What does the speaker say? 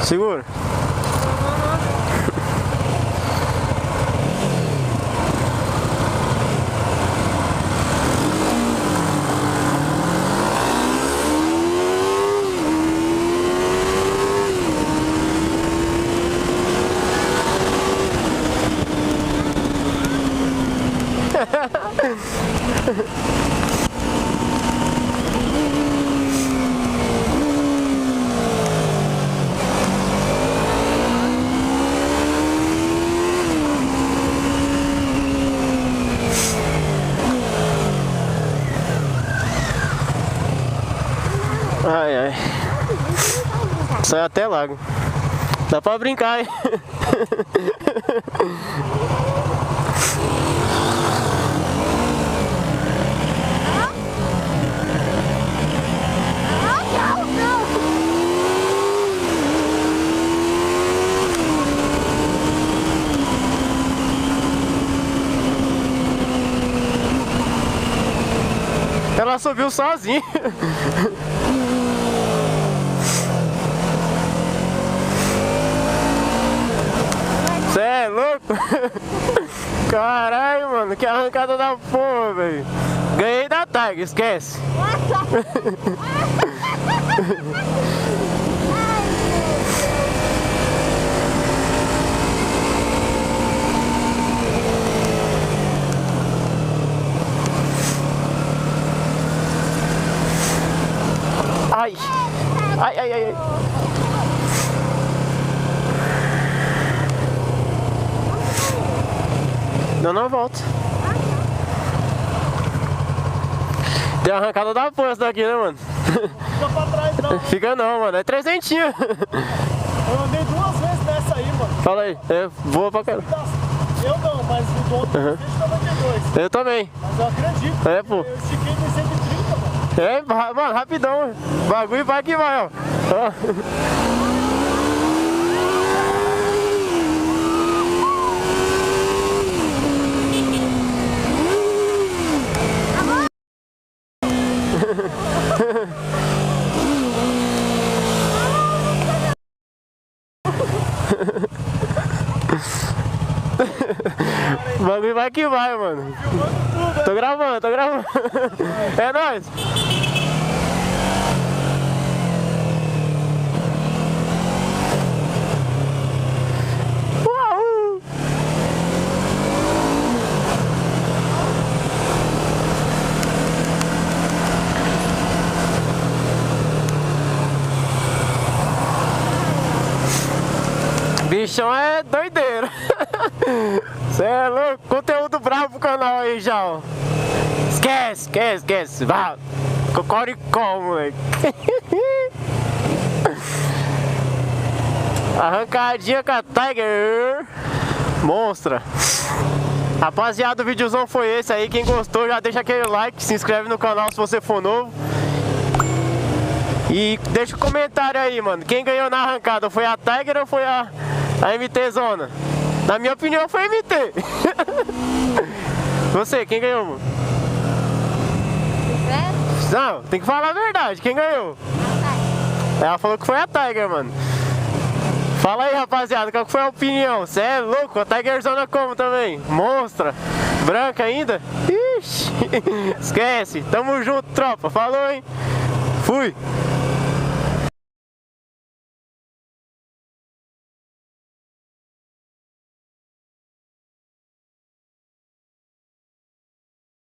Segura. Ai, ai. Sai até lago. Dá pra brincar, hein? Ela subiu sozinha. Cê é louco? Caralho, mano, que arrancada da porra, velho. Ganhei da Tiger, esquece. Ai, ai, ai, ai. Não volta. Deu arrancada da porra daqui, né, mano? Fica pra trás, não. Fica não, mano. É trezentinha. Eu andei 2 vezes dessa aí, mano. Fala aí. É boa pra caramba. Eu não, mas o outro deixa 92. Eu também. Mas eu acredito. É, pô. Eu estiquei em 130, mano. É, mano, rapidão. Bagulho vai que vai, ó. O bagulho vai que vai, mano. Tô gravando, tô gravando. É nóis. Uau. Bichão é doideira. Cê é louco, conteúdo bravo pro canal aí já, ó. Esquece, vá. Cocoricó, moleque. Arrancadinha com a Tiger. Monstra. Rapaziada, o videozão foi esse aí. Quem gostou já deixa aquele like, se inscreve no canal se você for novo. E deixa um comentário aí, mano. Quem ganhou na arrancada, foi a Tiger ou foi a MT Zona? Na minha opinião foi a MT. Você, quem ganhou, mano? Não, tem que falar a verdade. Quem ganhou? Ela falou que foi a Tiger, mano. Fala aí, rapaziada, qual que foi a opinião? Você é louco? A Tiger Zona como também? Monstra. Branca ainda? Ixi. Esquece. Tamo junto, tropa. Falou, hein? Fui.